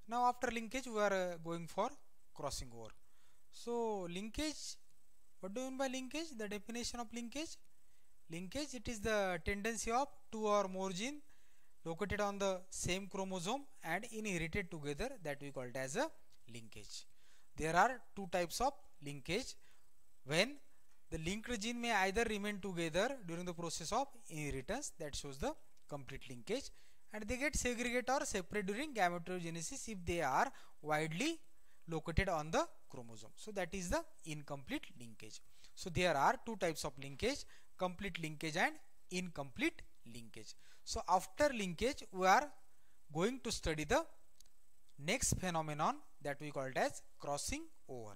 Now after linkage we are going for crossing over. So linkage, what do you mean by linkage? The definition of linkage: linkage, it is the tendency of two or more genes located on the same chromosome and inherited together, that we call it as a linkage. There are two types of linkage, when the linked gene may either remain together during the process of inheritance, that shows the complete linkage, and they get segregate or separate during gametogenesis if they are widely located on the chromosome. So that is the incomplete linkage. So there are two types of linkage: complete linkage and incomplete linkage. So after linkage we are going to study the next phenomenon, that we call it as crossing over.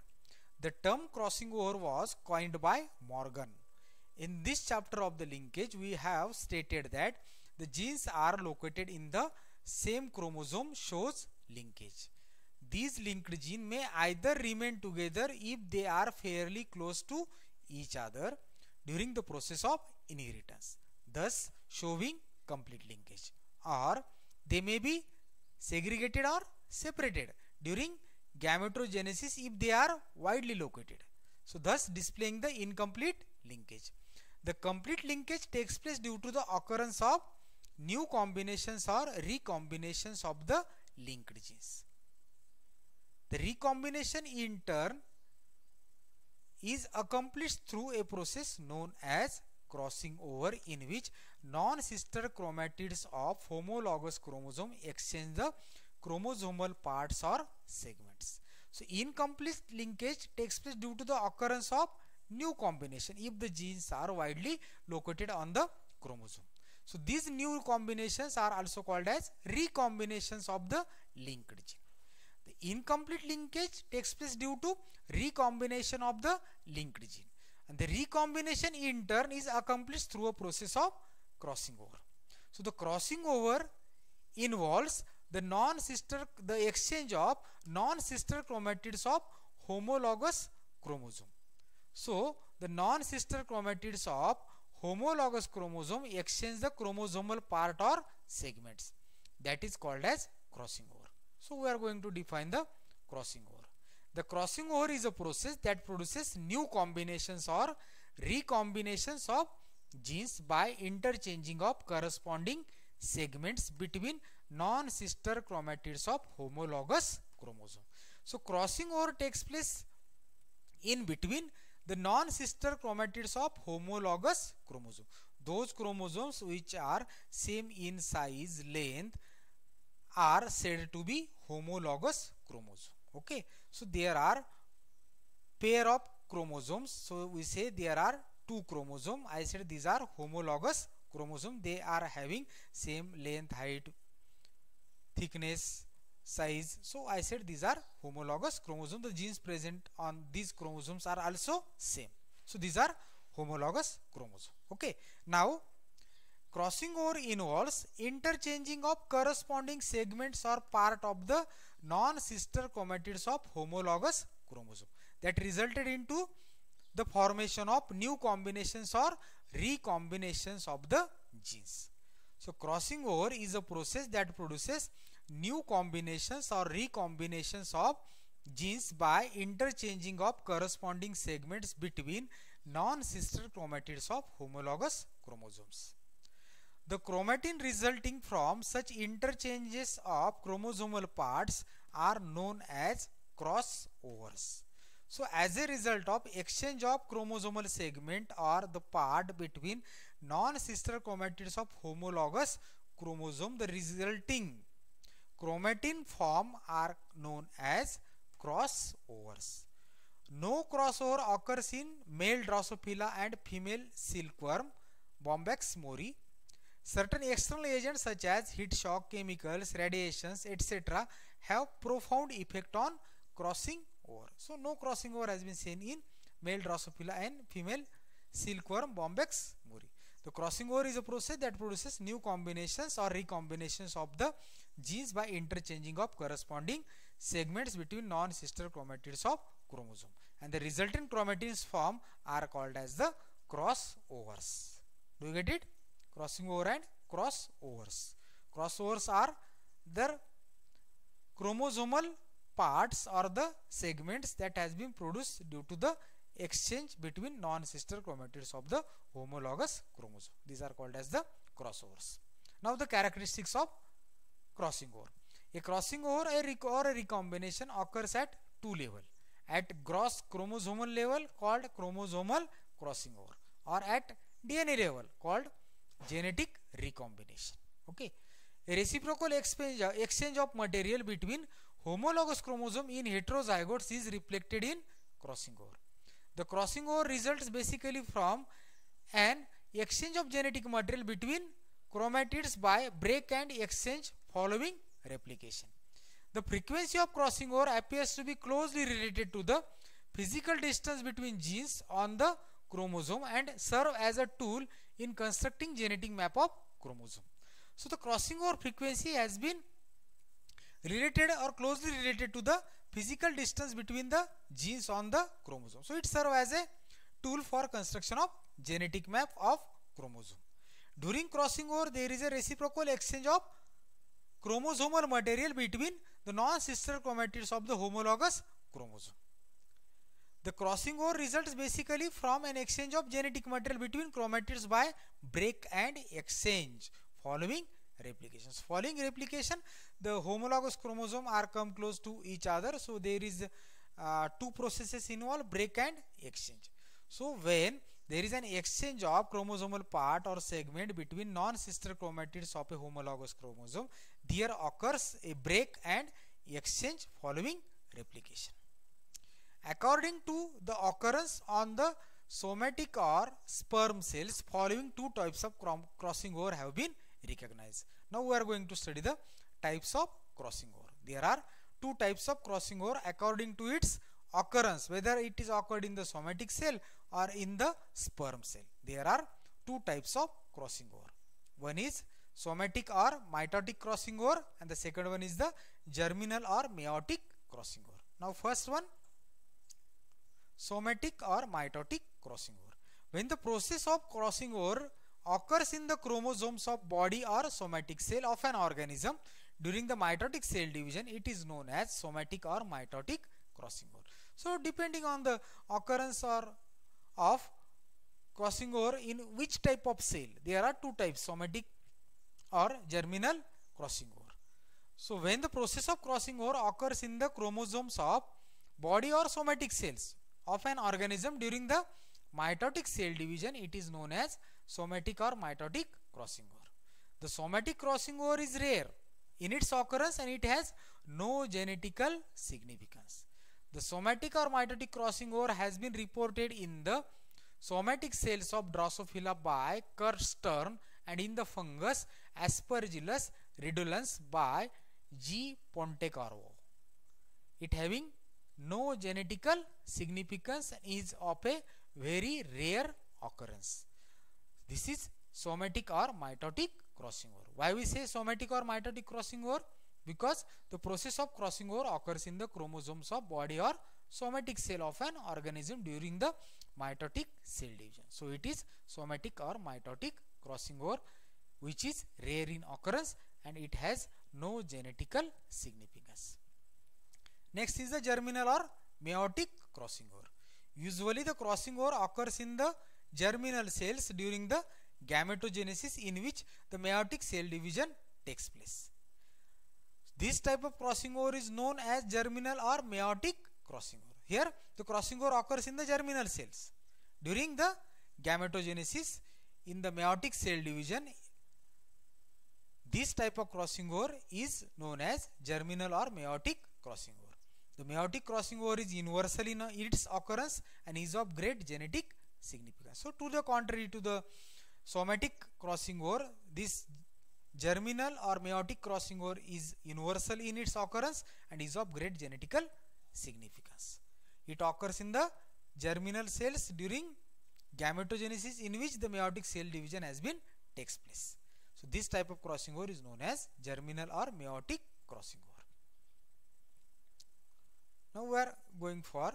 The term crossing over was coined by Morgan. In this chapter of the linkage we have stated that the genes are located in the same chromosome shows linkage. These linked genes may either remain together if they are fairly close to each other during the process of inheritance, thus showing complete linkage, or they may be segregated or separated during gametogenesis if they are widely located, so thus displaying the incomplete linkage. The complete linkage takes place due to the occurrence of new combinations or recombinations of the linked genes. The recombination in turn is accomplished through a process known as crossing over, in which non-sister chromatids of homologous chromosome exchange the chromosomal parts or segments. So incomplete linkage takes place due to the occurrence of new combination if the genes are widely located on the chromosome. So these new combinations are also called as recombinations of the linked gene. The incomplete linkage takes place due to recombination of the linked gene, and the recombination in turn is accomplished through a process of crossing over. So the crossing over involves the exchange of non-sister chromatids of homologous chromosome. So the non-sister chromatids of homologous chromosome exchange the chromosomal part or segments, that is called as crossing over. So we are going to define the crossing over. The crossing over is a process that produces new combinations or recombinations of genes by interchanging of corresponding segments between non-sister chromatids of homologous chromosome. So crossing over takes place in between the non-sister chromatids of homologous chromosome. Those chromosomes which are same in size, length, are said to be homologous chromosome. Okay, so there are pair of chromosomes, so we say there are two chromosomes. I said these are homologous chromosomes, they are having same length, height, thickness, size. So I said these are homologous chromosomes. The genes present on these chromosomes are also same. So these are homologous chromosomes. Okay, now crossing over involves interchanging of corresponding segments or part of the non-sister chromatids of homologous chromosome, that resulted into the formation of new combinations or recombinations of the genes. So crossing over is a process that produces new combinations or recombinations of genes by interchanging of corresponding segments between non-sister chromatids of homologous chromosomes. The chromatin resulting from such interchanges of chromosomal parts are known as crossovers. So as a result of exchange of chromosomal segment or the part between non-sister chromatids of homologous chromosome, the resulting chromatin form are known as crossovers. No crossover occurs in male Drosophila and female silkworm Bombyx mori. Certain external agents such as heat shock, chemicals, radiations, etc. have profound effect on crossing over. So no crossing over has been seen in male Drosophila and female silkworm Bombyx mori. The crossing over is a process that produces new combinations or recombinations of the genes by interchanging of corresponding segments between non-sister chromatids of chromosome, and the resultant chromatins form are called as the crossovers. Do you get it? Crossing over and crossovers. Crossovers are the chromosomal parts or the segments that has been produced due to the exchange between non-sister chromatids of the homologous chromosome. These are called as the crossovers. Now the characteristics of crossing over. A crossing over or a recombination occurs at two levels. At gross chromosomal level called chromosomal crossing over, or at DNA level called genetic recombination. Okay. A reciprocal exchange of material between homologous chromosome in heterozygotes is reflected in crossing over. The crossing over results basically from an exchange of genetic material between chromatids by break and exchange following replication. The frequency of crossing over appears to be closely related to the physical distance between genes on the chromosome and serve as a tool in constructing genetic map of chromosome. So the crossing over frequency has been related or closely related to the physical distance between the genes on the chromosome. So it serves as a tool for construction of genetic map of chromosome. During crossing over, there is a reciprocal exchange of chromosomal material between the non-sister chromatids of the homologous chromosome. The crossing over results basically from an exchange of genetic material between chromatids by break and exchange following replications. Following replication, the homologous chromosome are come close to each other. So there is two processes involved, break and exchange. So when there is an exchange of chromosomal part or segment between non-sister chromatids of a homologous chromosome, there occurs a break and exchange following replication. According to the occurrence on the somatic or sperm cells, following two types of crossing over have been recognized. Now we are going to study the types of crossing over. There are two types of crossing over according to its occurrence, whether it is occurred in the somatic cell or in the sperm cell. There are two types of crossing over. One is somatic or mitotic crossing over, and the second one is the germinal or meiotic crossing over. Now first one, somatic or mitotic crossing over. When the process of crossing over occurs in the chromosomes of body or somatic cell of an organism during the mitotic cell division, it is known as somatic or mitotic crossing over. So depending on the occurrence or of crossing over in which type of cell, there are two types, somatic or germinal crossing over. So when the process of crossing over occurs in the chromosomes of body or somatic cells of an organism during the mitotic cell division, it is known as somatic or mitotic crossing over. The somatic crossing over is rare in its occurrence and it has no genetical significance. The somatic or mitotic crossing over has been reported in the somatic cells of Drosophila by Kurt Stern and in the fungus Aspergillus redolens by G. Pontecorvo. It having no genetical significance and is of a very rare occurrence. This is somatic or mitotic crossing over. Why we say somatic or mitotic crossing over? Because the process of crossing over occurs in the chromosomes of body or somatic cell of an organism during the mitotic cell division. So it is somatic or mitotic crossing over, which is rare in occurrence and it has no genetical significance. Next is the germinal or meiotic crossing over. Usually the crossing over occurs in the germinal cells during the gametogenesis, in which the meiotic cell division takes place. This type of crossing over is known as germinal or meiotic crossing over. Here the crossing over occurs in the germinal cells during the gametogenesis in the meiotic cell division. This type of crossing over is known as germinal or meiotic crossing over. The meiotic crossing over is universal in its occurrence and is of great genetic significance. So to the contrary to the somatic crossing over, this germinal or meiotic crossing over is universal in its occurrence and is of great genetical significance. It occurs in the germinal cells during gametogenesis, in which the meiotic cell division has been takes place. So this type of crossing over is known as germinal or meiotic crossing over. Now we are going for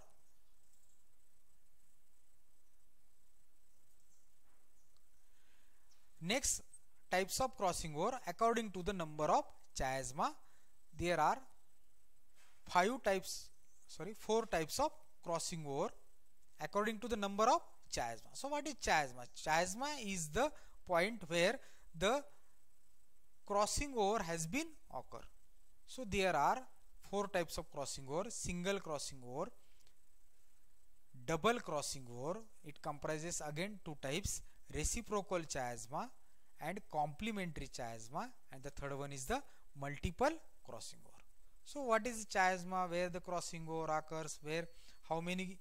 next types of crossing over according to the number of chiasma. There are 4 types of crossing over according to the number of chiasma. So what is chiasma? Chiasma is the point where the crossing over has been occur. So there are 4 types of crossing over: single crossing over, double crossing over. It comprises again 2 types: reciprocal chiasma and complementary chiasma, and the third one is the multiple crossing over. So what is chiasma? Where the crossing over occurs, where how many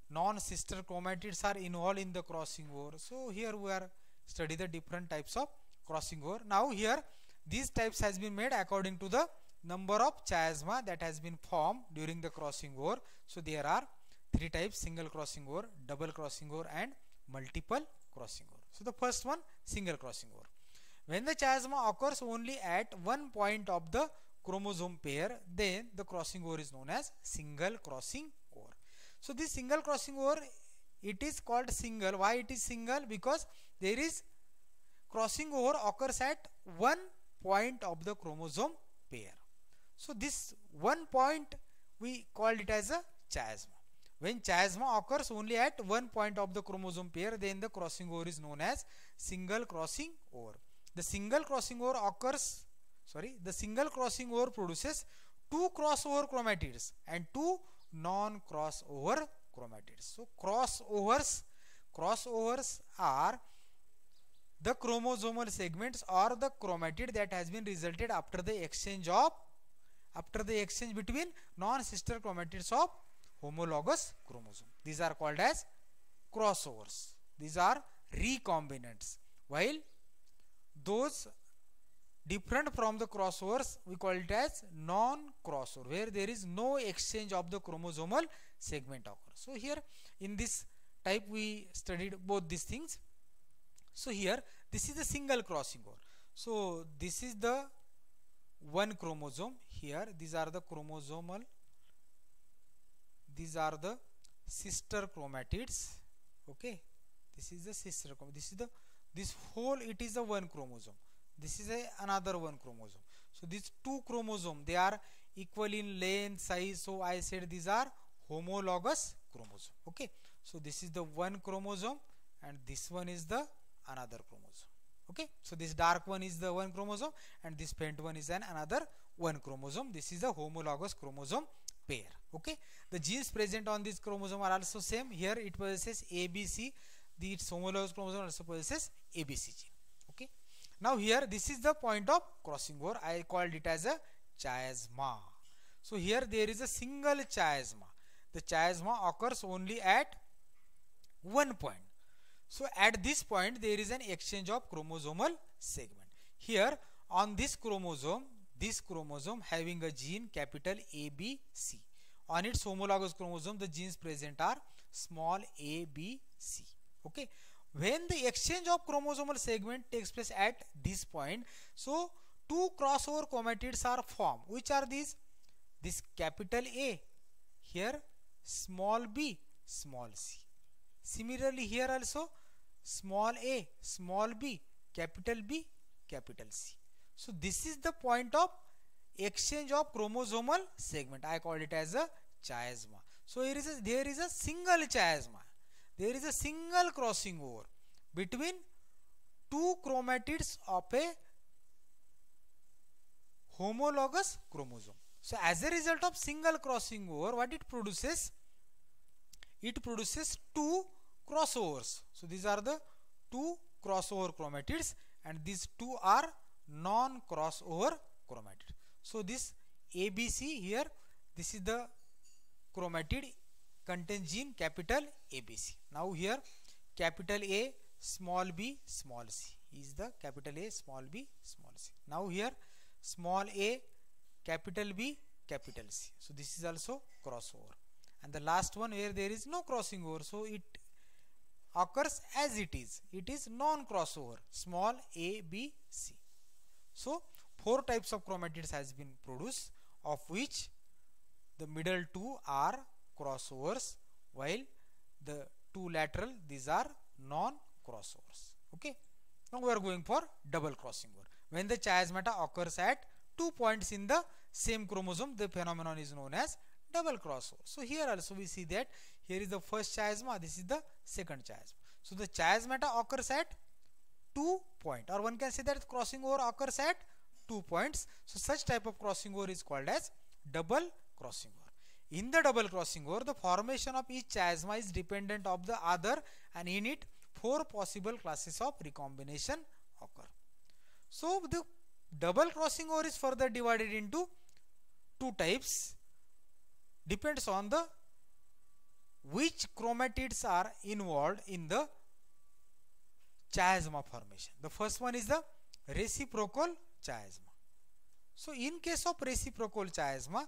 non-sister chromatids are involved in the crossing over. So here we are study the different types of crossing over. Now here these types has been made according to the number of chiasma that has been formed during the crossing over. So there are 3 types: single crossing over, double crossing over, and multiple crossing over. So the first one, single crossing over. When the chiasma occurs only at one point of the chromosome pair, then the crossing over is known as single crossing over. So this single crossing over, it is called single. Why it is single? Because there is crossing over occurs at one point of the chromosome pair. So this one point we called it as a chiasma. When chiasma occurs only at one point of the chromosome pair, then the crossing over is known as single crossing over. The single crossing over produces 2 crossover chromatids and 2 non-crossover chromatids. So crossovers are the chromosomal segments or the chromatid that has been resulted after the exchange between non-sister chromatids of homologous chromosome. These are called as crossovers. These are recombinants. While those different from the crossovers, we call it as non-crossover, where there is no exchange of the chromosomal segment occurs. So here in this type we studied both these things. So here this is the single crossing over. So this is the one chromosome. Here these are the sister chromatids. Okay, this is the sister chromatids. This whole, it is a one chromosome. This is another one chromosome. So these 2 chromosomes, they are equal in length, size. So I said these are homologous chromosome. Okay, so this is the one chromosome and this one is the another chromosome. Okay, so this dark one is the one chromosome and this faint one is another one chromosome. This is the homologous chromosome pair. Okay, the genes present on this chromosome are also same. Here it possesses ABC. Its homologous chromosome also possesses ABC gene. Okay, now here this is the point of crossing over. I called it as a chiasma. So here there is a single chiasma. The chiasma occurs only at one point. So at this point there is an exchange of chromosomal segment. Here on this chromosome having a gene capital ABC. On its homologous chromosome, the genes present are small abc. Okay, when the exchange of chromosomal segment takes place at this point, so 2 crossover chromatids are formed. Which are these? This capital A, here small b, small c. Similarly here also small a, small b, capital B, capital C. So this is the point of exchange of chromosomal segment. I call it as a chiasma. So there is a single chiasma. There is a single crossing over between 2 chromatids of a homologous chromosome. So as a result of single crossing over, what it produces? It produces 2 crossovers. So these are the 2 crossover chromatids and these 2 are non-crossover chromatid. So this ABC here, this is the chromatid contains gene capital ABC. Now here capital A, small b, small c is the capital A, small b, small c. Now here small a, capital B, capital C. So this is also crossover. And the last one where there is no crossing over, so it occurs as it is. It is non-crossover, small a, b, c. So 4 types of chromatids has been produced, of which the middle 2 are crossovers, while the 2 lateral, these are non-crossovers. Okay. Now we are going for double crossing over. When the chiasmata occurs at 2 points in the same chromosome. The phenomenon is known as double crossover. So here also we see that here is the first chiasma, this is the second chiasma. So the chiasmata occurs at 2 points, or one can say that crossing over occurs at 2 points. So such type of crossing over is called as double crossing over. In the double crossing over, the formation of each chiasma is dependent of the other, and in it 4 possible classes of recombination occur. So the double crossing over is further divided into 2 types, depends on the which chromatids are involved in the chiasma formation. The first one is the reciprocal chiasma. So in case of reciprocal chiasma,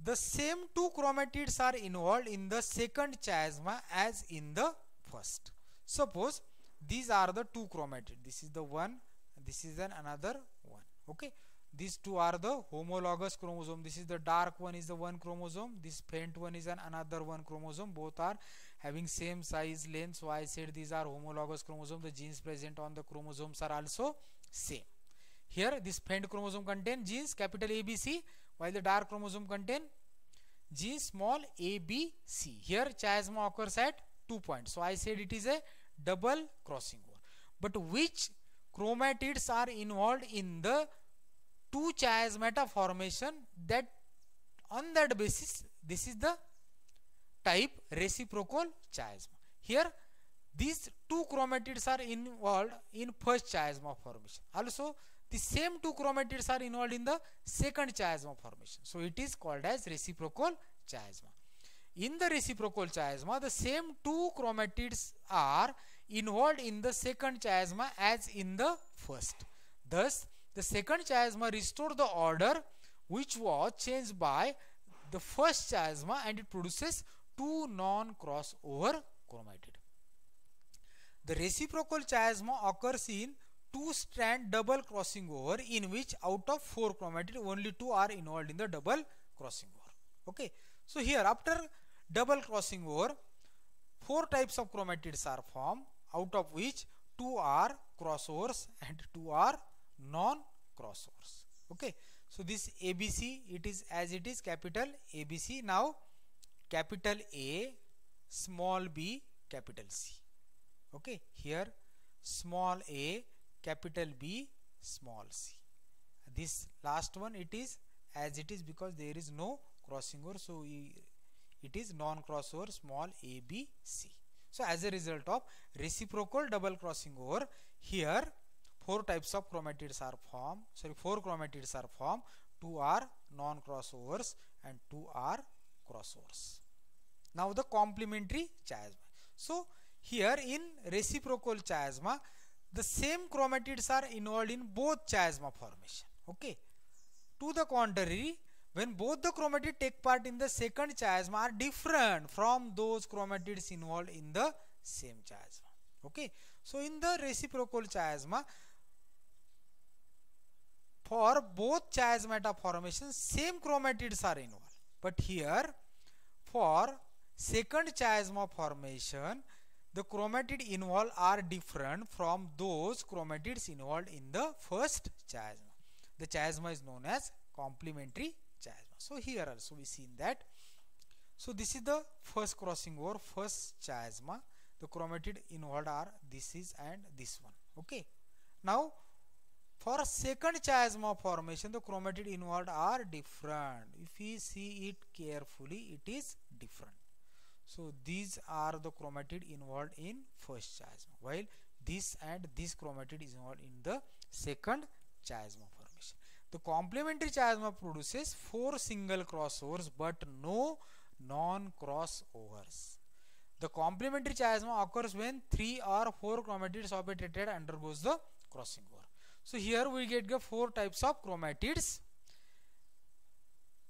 the same 2 chromatids are involved in the second chiasma as in the first. Suppose these are the 2 chromatids. This is the one, this is another one. Okay, these 2 are the homologous chromosome. This is the dark one is the one chromosome. This faint one is another one chromosome. Both are having same size, length. So I said these are homologous chromosome. The genes present on the chromosomes are also same. Here this faint chromosome contain genes capital ABC, while the dark chromosome contain genes small ABC. Here chiasma occurs at 2 points. So I said it is a double crossing over. But which chromatids are involved in the 2 chiasmata formation, that on that basis this is the type reciprocal chiasma. Here these 2 chromatids are involved in first chiasma formation. Also the same 2 chromatids are involved in the second chiasma formation. So it is called as reciprocal chiasma. In the reciprocal chiasma, the same 2 chromatids are involved in the second chiasma as in the first. Thus the second chiasma restores the order which was changed by the first chiasma, and it produces 2 non-crossover chromatid. The reciprocal chiasma occurs in 2-strand double crossing over, in which out of 4 chromatid only 2 are involved in the double crossing over. Okay, so here after double crossing over, 4 types of chromatids are formed, out of which 2 are crossovers and 2 are non-crossovers. Okay, so this ABC, it is as it is capital ABC. Now capital A, small b, capital C. Okay, here small a, capital B, small c. This last one it is as it is because there is no crossing over, so it is non-crossover small a, b, c. So as a result of reciprocal double crossing over, here 4 types of chromatids are formed. 4 chromatids are formed. 2 are non-crossovers and 2 are crossovers. Now the complementary chiasma. So here in reciprocal chiasma, the same chromatids are involved in both chiasma formation. Okay. To the contrary, when both the chromatids take part in the second chiasma are different from those chromatids involved in the same chiasma. Okay. So in the reciprocal chiasma, for both chiasmata formations, same chromatids are involved. But here, for second chiasma formation, the chromatid involved are different from those chromatids involved in the first chiasma. The chiasma is known as complementary chiasma. So here also we see that. So this is the first crossing over, first chiasma. The chromatid involved are this is and this one. Okay. Now for second chiasma formation, the chromatid involved are different. If we see it carefully, it is different. So these are the chromatid involved in first chiasma, while this and this chromatid is involved in the second chiasma formation. The complementary chiasma produces 4 single crossovers but no non-crossovers. The complementary chiasma occurs when 3 or 4 chromatids of a tetrad undergoes the crossing over. So here we get the 4 types of chromatids.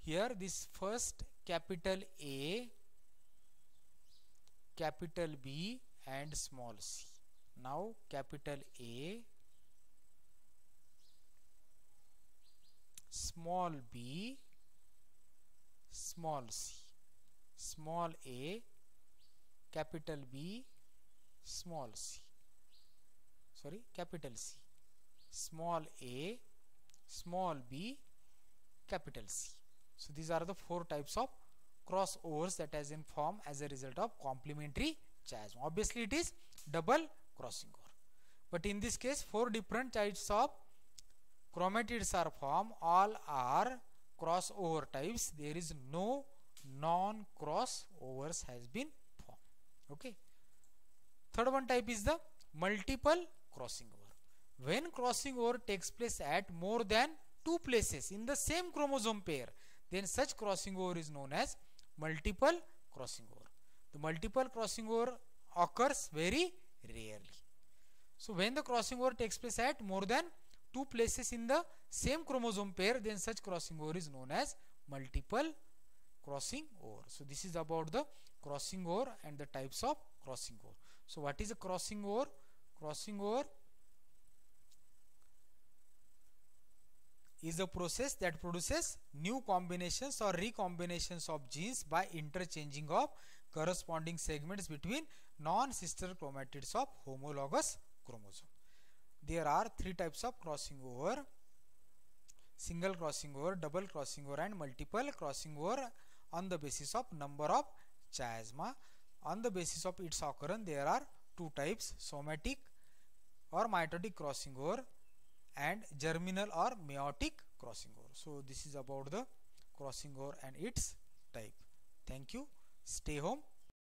Here this first capital A, capital B and small c. Now capital A, small b, small c. Small a, capital B, small c. Sorry, capital C. Small a, small b, capital C. So these are the 4 types of crossovers that has been formed as a result of complementary chiasm. Obviously it is double crossing over, but in this case 4 different types of chromatids are formed. All are crossover types. There is no non-crossovers has been formed. Okay. Third one type is the multiple crossing over. When crossing over takes place at more than 2 places in the same chromosome pair, then such crossing over is known as multiple crossing over. The multiple crossing over occurs very rarely. So when the crossing over takes place at more than 2 places in the same chromosome pair, then such crossing over is known as multiple crossing over. So this is about the crossing over and the types of crossing over. So what is a crossing over? Crossing over is a process that produces new combinations or recombinations of genes by interchanging of corresponding segments between non-sister chromatids of homologous chromosome. There are 3 types of crossing over: single crossing over, double crossing over, and multiple crossing over on the basis of number of chiasma. On the basis of its occurrence, there are 2 types: somatic or mitotic crossing over and germinal or meiotic crossing over. So this is about the crossing over and its type. Thank you. Stay home.